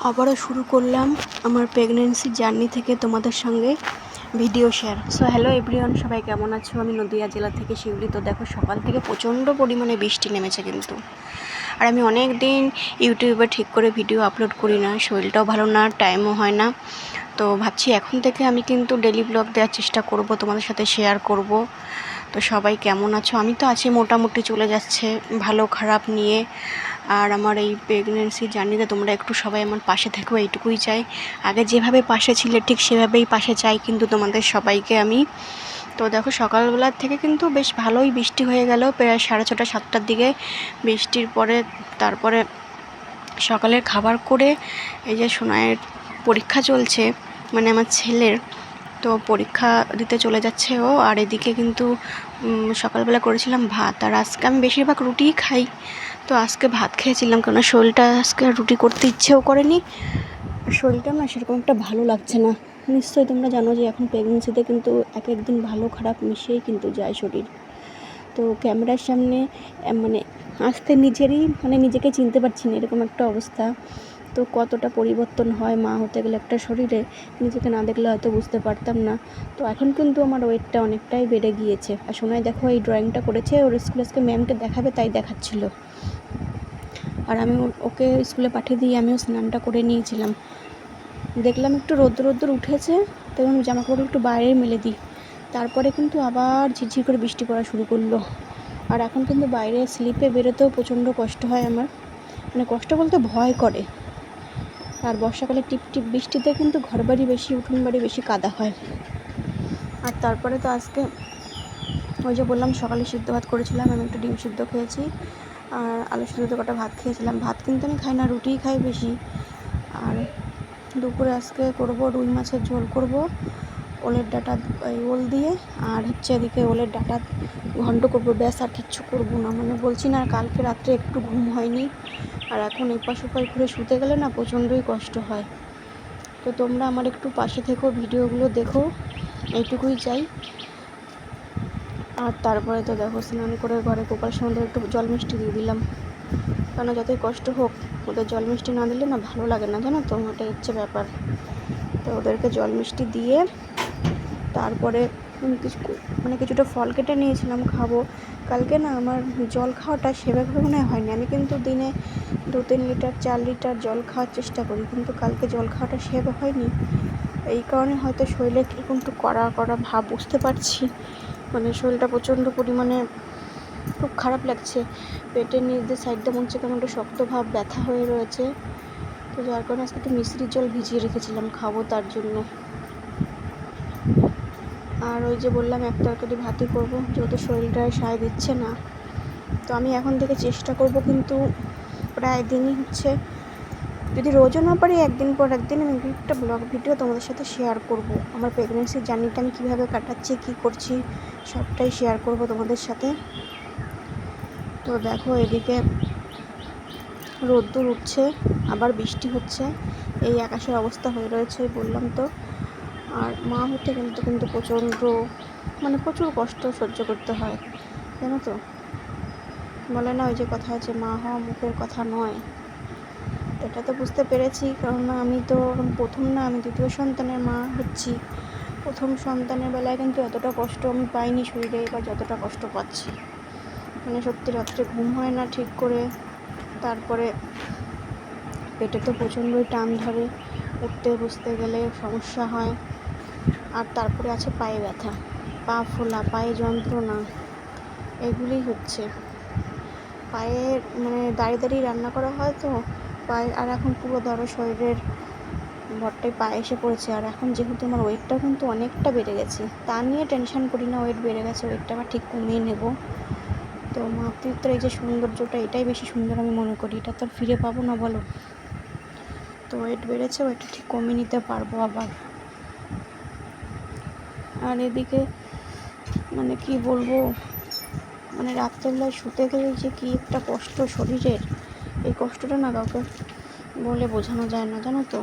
আবারও শুরু করলাম আমার প্রেগনেন্সি জার্নি থেকে তোমাদের সঙ্গে video share. So hello everyone, সবাই কেমন আছো? আমি নদিয়া জেলা থেকে শিউলি। তো দেখো, সকাল থেকে প্রচণ্ড পরিমাণে বৃষ্টি নেমেছে কিন্তু। আর আমি অনেক দিন ইউটিউবে ঠিক করে ভিডিও আপলোড করি না, শরীরটাও ভালো না, টাইমও হয় না। তো ভাবছি এখন থেকে আমি কিন্তু ডেলি ব্লগ দেওয়ার চেষ্টা করব, তোমাদের সাথে শেয়ার করব। তো সবাই কেমন আছো? আমি তো আছি, মোটামুটি চলে যাচ্ছে, ভালো খারাপ নিয়ে। আর আমার এই প্রেগনেন্সি জার্নিতে তোমরা একটু সবাই আমার পাশে থেকো, এইটুকুই চাই। আগে যেভাবে পাশে ছিলে ঠিক সেভাবেই পাশে চাই কিন্তু তোমাদের সবাইকে আমি। তো দেখো, সকালবেলার থেকে কিন্তু বেশ ভালোই বৃষ্টি হয়ে গেল, প্রায় 6:30 7টার দিকে বৃষ্টির পরে। তারপরে সকালের খাবার করে এই যে সোনাইয়ের পরীক্ষা চলছে, মানে আমার ছেলের, তো পরীক্ষা দিতে চলে যাচ্ছে ও। আর এদিকে কিন্তু সকালবেলা করেছিলাম ভাত, আর আজকে আমি বেশিরভাগ রুটিই খাই। তো আজকে ভাত খেয়েছিলাম, কারণ শরীরটা আজকে রুটি করতে ইচ্ছেও করেনি। শরীরটা না সেরকম একটা ভালো লাগছে না। নিশ্চয়ই তোমরা জানো যে এখন প্রেগনেন্সিতে কিন্তু এক একদিন ভালো খারাপ মিশিয়েই কিন্তু যায় শরীর। তো ক্যামেরার সামনে মানে আসতে নিজেকে চিনতে পারছি না, এরকম একটা অবস্থা। তো কতটা পরিবর্তন হয় মা হতে গেলে একটা শরীরে, নিজেকে না দেখলে হয়তো বুঝতে পারতাম না। তো এখন কিন্তু আমার ওয়েটটা অনেকটাই বেড়ে গিয়েছে। আর সোনাই দেখো এই ড্রয়িংটা করেছে, ওর স্কুলে আজকে ম্যামকে দেখাবে, তাই দেখাচ্ছিল। আর আমি ওকে স্কুলে পাঠিয়ে দিয়ে আমিও স্নানটা করে নিয়েছিলাম। দেখলাম একটু রোদ্দুর উঠেছে, তখন আমি জামাকাপড় একটু বাইরে মেলে দিই। তারপরে কিন্তু আবার ঝিরঝির করে বৃষ্টি পড়া শুরু করলো। আর এখন কিন্তু বাইরে স্লিপে বেরোতেও প্রচণ্ড কষ্ট হয় আমার, মানে কষ্ট বলতে ভয় করে। আর বর্ষাকালে টিপ বৃষ্টিতে কিন্তু ঘরবাড়ি বেশি, উঠোন বাড়ি বেশি কাদা হয়। আর তারপরে তো আজকে ওই যে বললাম সকালে সিদ্ধ ভাত করেছিলাম, আমি একটু ডিম সিদ্ধ খেয়েছি আর আলু সিদ্ধ কটা ভাত খেয়েছিলাম। ভাত কিন্তু আমি খাই না, রুটিই খাই বেশি। আর দুপুরে আজকে করব রুই মাছের ঝোল করব, ওলের ডাঁটা, ওল দিয়ে। আর হচ্ছে এদিকে ওলের ডাঁটা ঘন্ট করবো, ব্যাস, আর কিচ্ছু করবো না। মানে বলছি না, কালকে রাত্রে একটু ঘুম হয়নি। আর এখন এপাশ ওপাশ ঘুরে শুতে গেলে না প্রচণ্ডই কষ্ট হয়। তো তোমরা আমার একটু পাশে থেকো, ভিডিওগুলো দেখো, এইটুকুই চাই। আর তারপরে তো দেখো, স্নান করে ঘরে গোপাল সন্ধ্যে একটু জল মিষ্টি দিয়ে দিলাম, কেন যতই কষ্ট হোক ওদের জল মিষ্টি না দিলে না ভালো লাগে না, জানো তো, ওটাই হচ্ছে ব্যাপার। তো ওদেরকে জল মিষ্টি দিয়ে তারপরে কিছুটা ফল কেটে নিয়েছিলাম, খাবো। কালকে না আমার জল খাওয়াটা সেভাবে মনে হয়নি। আমি কিন্তু দিনে 2-3 লিটার 4 লিটার জল খাওয়ার চেষ্টা করি, কিন্তু কালকে জল খাওয়াটা সেভাবে হয়নি। এই কারণে হয়তো শরীরে কীরকম একটু কড়া ভাব বুঝতে পারছি। মানে শরীরটা প্রচণ্ড পরিমাণে খুব খারাপ লাগছে, পেটের নিচ দিয়ে সাইড দিয়ে মনে হচ্ছে কেমন একটা শক্ত ভাব, ব্যথা হয়ে রয়েছে। তো যার কারণে আজকে একটু মিষ্টির জল ভিজিয়ে রেখেছিলাম, খাবো তার জন্য। আর ওই যে বললাম এক তরকারি ভাতই করবো, যেহেতু শরীরটা সায় দিচ্ছে না। তো আমি এখন থেকে চেষ্টা করব, কিন্তু প্রায় দিনই হচ্ছে, যদি রোজও না পারি একদিন পর একদিন আমি একটা ব্লগ ভিডিও তোমাদের সাথে শেয়ার করব। আমার প্রেগনেন্সির জার্নিটা আমি কীভাবে কাটাচ্ছি, কী করছি, সবটাই শেয়ার করব তোমাদের সাথে। তো দেখো, এদিকে রোদ্দুর উঠছে, আবার বৃষ্টি হচ্ছে, এই আকাশের অবস্থা হয়ে রয়েছে, বললাম তো। আর মা হতে কিন্তু প্রচুর কষ্ট সহ্য করতে হয়, জানো তো। বলে না, ওই যে কথা আছে, মা হওয়া মুখের কথা নয়। এটা তো বুঝতে পেরেছি, কারণ আমি তো প্রথম না, আমি দ্বিতীয় সন্তানের মা হচ্ছি। প্রথম সন্তানের বেলায় কিন্তু এতটা কষ্ট আমি পাইনি শরীরে, এবার যতটা কষ্ট পাচ্ছি। মানে সত্যি, রাত্রে ঘুম হয় না ঠিক করে। তারপরে পেটে তো প্রচণ্ডই টান ধরে, উঠতে বসতে গেলে সমস্যা হয়। আর তারপরে আছে পায়ে ব্যথা, পা ফোলা, পায়ে যন্ত্রণা, এগুলি হচ্ছে। পায়ে দাঁড়িয়ে রান্না করা হয় তো পায়ে, আর এখন পুরো ধরো শরীরের ভরটাই পায়ে এসে পড়েছে। আর এখন যেহেতু আমার ওয়েটটাও কিন্তু অনেকটা বেড়ে গেছে, তা নিয়ে টেনশন করি না, ওয়েট বেড়ে গেছে, ওয়েটটা আবার ঠিক কমিয়ে নেব। তো মাতৃত্বের এই যে সৌন্দর্যটা, এটাই বেশি সুন্দর আমি মনে করি, এটা তো আর ফিরে পাবো না বলো। তো ওয়েট বেড়েছে, ওয়েটটা ঠিক কমিয়ে নিতে পারবো আবার। আর এদিকে কি বলবো, রাত্রেবেলায় শুতে গেলে যে কী একটা কষ্ট শরীরের, এই কষ্টটা না কাউকে বলে বোঝানো যায় না, জানো তো।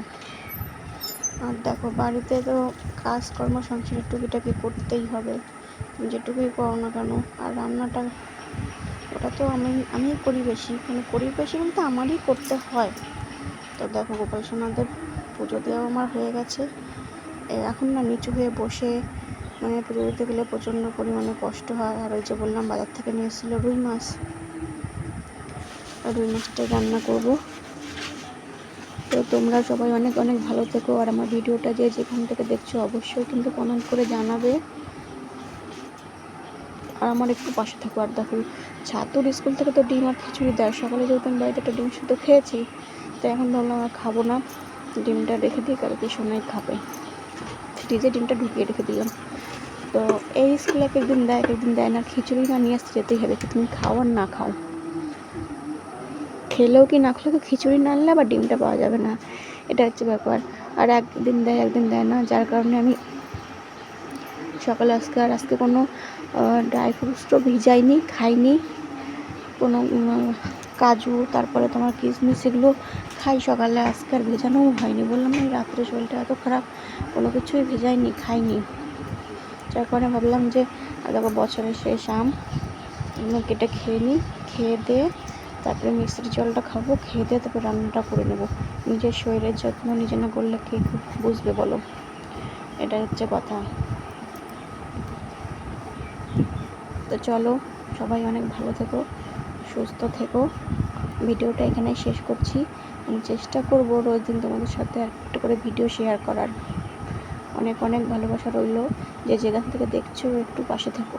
আর দেখো, বাড়িতে তো কাজকর্ম সংসারের টুকিটাকি করতেই হবে, যেটুকুই করো না কেন। আর রান্নাটা ওটা তো আমি করি বেশি, করি বেশি বলতে আমারই করতে হয়। তো দেখো গোপাল সোনাদের পুজো দেওয়া আমার হয়ে গেছে। এখন না নিচু হয়ে বসে মানে পুজো দিতে গেলে প্রচণ্ড পরিমাণে কষ্ট হয়। আর ওই যে বললাম বাজার থেকে নিয়ে এসেছিলো রুই মাছ, আর রুই মাছটাই রান্না করব। তো তোমরা সবাই অনেক অনেক ভালো থেকো, আর আমার ভিডিওটা যে যেখান থেকে দেখছো অবশ্যই কিন্তু কমেন্ট করে জানাবে, আর আমার একটু পাশে থাকো। আর দেখো ছাতুর স্কুল থেকে তো ডিম আর খিচুড়ি দেয়, সকালে যেহেতু আমি বাড়িতে একটা ডিম সিদ্ধ খেয়েছি, তো এখন ভাবলাম আর খাবো না, ডিমটা রেখে দিই, কালকে সোনাই খাবে। ফ্রিজে ডিমটা ঢুকিয়ে রেখে দিলাম। তো এই স্কুলে এক একদিন দেয়, এক একদিন দেয় না। খিচুড়ি না নিয়ে আসতে যেতেই হবে, তুমি খাও আর না খাও, খেলেও কি না খেলেও তো খিচুড়ি না আনলে আবার ডিমটা পাওয়া যাবে না, এটা হচ্ছে ব্যাপার। আর একদিন দেয় একদিন দেয় না, যার কারণে আমি সকালে আজকে কোনো ড্রাই ফ্রুটস তো ভিজাইনি, খাইনি কোনো কাজু, তারপরে তোমার কিশমিশ এগুলো খাই সকালে, আজকে আর ভেজানোও হয়নি। বললাম না রাত্রে শরীরটা এত খারাপ, কোনো কিছুই ভেজাইনি, খাইনি। যার কারণে ভাবলাম যে দেখো বছরের শেষ আম কেটে খেয়ে নিই, খেয়ে দিয়ে তারপরে মিক্সির জলটা খাবো, খেয়ে দিয়ে তারপরে রান্নাটা করে নেবো। নিজের শরীরের যত্ন নিজে না করলে কে বুঝবে বলো, এটা হচ্ছে কথা। তো চলো সবাই অনেক ভালো থেকো, সুস্থ থেকো। ভিডিওটা এখানে শেষ করছি। আমি চেষ্টা করবো রোজ দিন তোমাদের সাথে একটা করে ভিডিও শেয়ার করার। অনেক অনেক ভালোবাসা রইলো, যে যেখান থেকে দেখছো একটু পাশে থেকো।